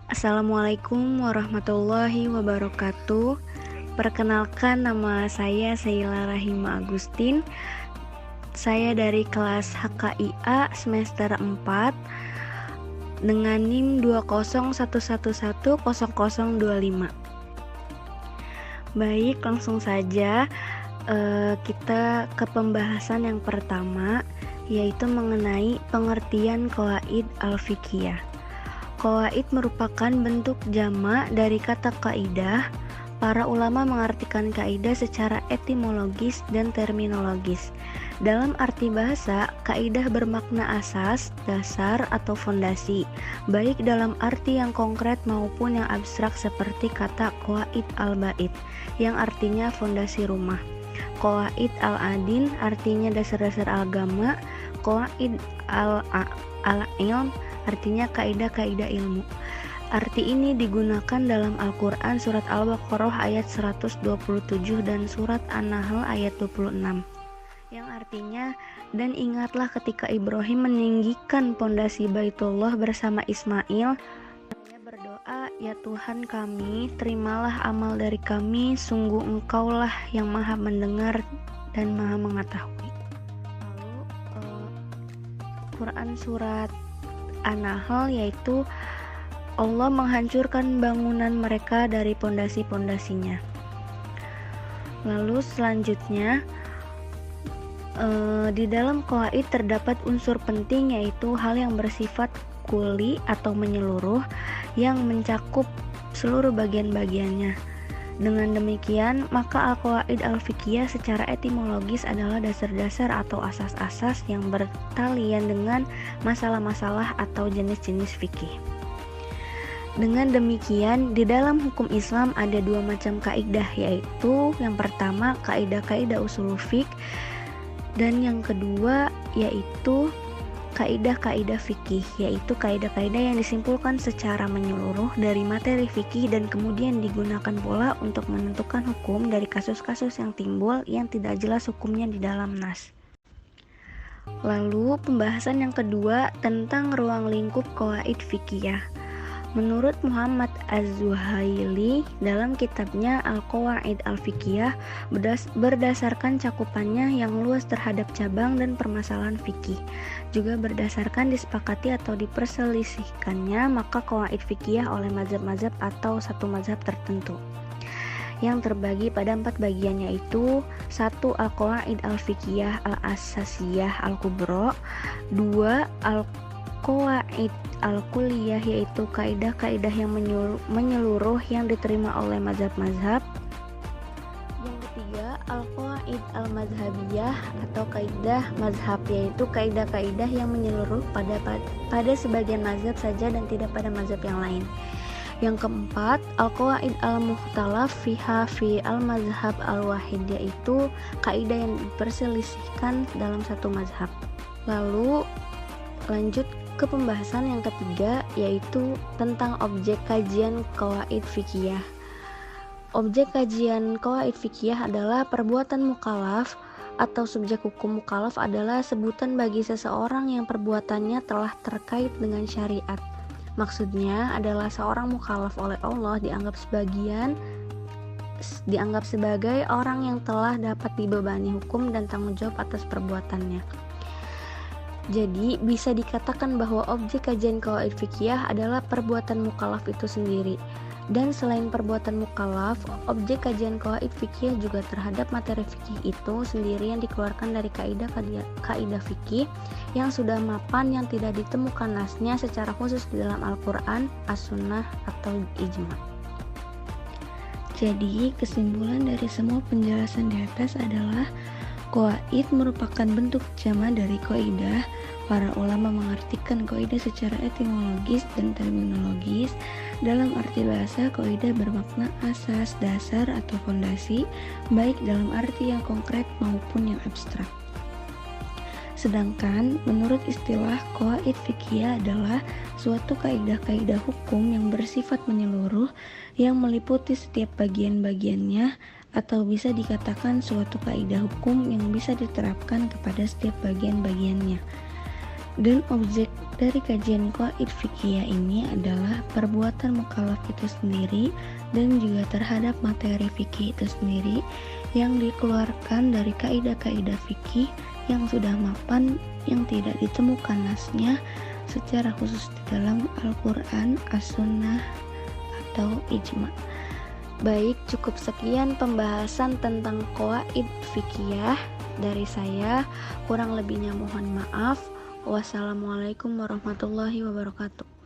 Assalamualaikum warahmatullahi wabarakatuh. Perkenalkan, nama saya Sheila Rahima Agustin. Saya dari kelas HKIA semester 4 dengan NIM 201110025. Baik, langsung saja kita ke pembahasan yang pertama, yaitu mengenai pengertian qawaid al-fiqhiyah. Qawaid merupakan bentuk jamak dari kata kaidah. Para ulama mengartikan kaidah secara etimologis dan terminologis. Dalam arti bahasa, kaidah bermakna asas, dasar, atau fondasi, baik dalam arti yang konkret maupun yang abstrak seperti kata qawaid al-bait, yang artinya fondasi rumah. Qawaid al-adin artinya dasar-dasar agama. Qawaid al-ilm artinya kaidah-kaidah ilmu. Arti ini digunakan dalam Al-Quran surat Al-Baqarah ayat 127 dan surat An-Nahl ayat 26, yang artinya, dan ingatlah ketika Ibrahim meninggikan pondasi Baitullah bersama Ismail, dia berdoa, ya Tuhan kami, terimalah amal dari kami, sungguh Engkaulah yang maha mendengar dan maha mengetahui. Lalu Quran surat An-Nahl, yaitu Allah menghancurkan bangunan mereka dari pondasi-pondasinya. Lalu selanjutnya, di dalam qawaid terdapat unsur penting, yaitu hal yang bersifat kuli atau menyeluruh yang mencakup seluruh bagian-bagiannya. Dengan demikian, maka al-qawaid al-fiqhiyah secara etimologis adalah dasar-dasar atau asas-asas yang bertalian dengan masalah-masalah atau jenis-jenis fikih. Dengan demikian, di dalam hukum Islam ada dua macam kaidah, yaitu yang pertama kaidah-kaidah ushul fiqh, dan yang kedua yaitu kaidah-kaidah fikih, yaitu kaidah-kaidah yang disimpulkan secara menyeluruh dari materi fikih dan kemudian digunakan pula untuk menentukan hukum dari kasus-kasus yang timbul yang tidak jelas hukumnya di dalam nas. Lalu pembahasan yang kedua tentang ruang lingkup qawaid fiqhiyah. Menurut Muhammad Az-Zuhaili dalam kitabnya Al-Qawaid Al-Fiqhiyah, berdasarkan cakupannya yang luas terhadap cabang dan permasalahan fikih, juga berdasarkan disepakati atau diperselisihkannya, maka qawaid fiqhiyah oleh mazhab-mazhab atau satu mazhab tertentu yang terbagi pada 4 bagian, yaitu 1. Al-Qawaid Al-Fiqhiyah Al-Asasiyah Al-Kubra, 2. Qawaid al-kulliyah, yaitu kaidah-kaidah yang menyeluruh yang diterima oleh mazhab-mazhab. Yang ketiga, al-qawaid al-mazhabiyah atau kaidah mazhab, yaitu kaidah-kaidah yang menyeluruh pada sebagian mazhab saja dan tidak pada mazhab yang lain. Yang keempat, al-qawaid al-mukhtalaf fiha fi al-mazhab al-wahid, yaitu kaidah yang diperselisihkan dalam satu mazhab. Lalu lanjut ke pembahasan yang ketiga, yaitu tentang objek kajian qawaid fiqhiyah. Objek kajian qawaid fiqhiyah adalah perbuatan mukallaf atau subjek hukum. Mukallaf adalah sebutan bagi seseorang yang perbuatannya telah terkait dengan syariat. Maksudnya adalah seorang mukallaf oleh Allah dianggap sebagai orang yang telah dapat dibebani hukum dan tanggung jawab atas perbuatannya. Jadi bisa dikatakan bahwa objek kajian qawaid fiqhiyah adalah perbuatan mukallaf itu sendiri. Dan selain perbuatan mukallaf, objek kajian qawaid fiqhiyah juga terhadap materi fikih itu sendiri yang dikeluarkan dari kaidah fikih yang sudah mapan, yang tidak ditemukan nasnya secara khusus di dalam Al-Quran, As-Sunnah, atau Ijma. Jadi kesimpulan dari semua penjelasan di atas adalah qawaid merupakan bentuk jamak dari kaidah. Para ulama mengartikan kaidah secara etimologis dan terminologis. Dalam arti bahasa, kaidah bermakna asas, dasar, atau fondasi, baik dalam arti yang konkret maupun yang abstrak. Sedangkan menurut istilah, qawaid fiqhiyah adalah suatu kaidah-kaidah hukum yang bersifat menyeluruh yang meliputi setiap bagian-bagiannya, atau bisa dikatakan suatu kaidah hukum yang bisa diterapkan kepada setiap bagian-bagiannya. Dan objek dari kajian qawaid fikih ini adalah perbuatan mukallaf itu sendiri dan juga terhadap materi fikih itu sendiri yang dikeluarkan dari kaidah-kaidah fikih yang sudah mapan, yang tidak ditemukan nasnya secara khusus di dalam Al-Quran, As-Sunnah, atau Ijma. Baik, cukup sekian pembahasan tentang qawaid fikih dari saya. Kurang lebihnya mohon maaf. Wassalamualaikum warahmatullahi wabarakatuh.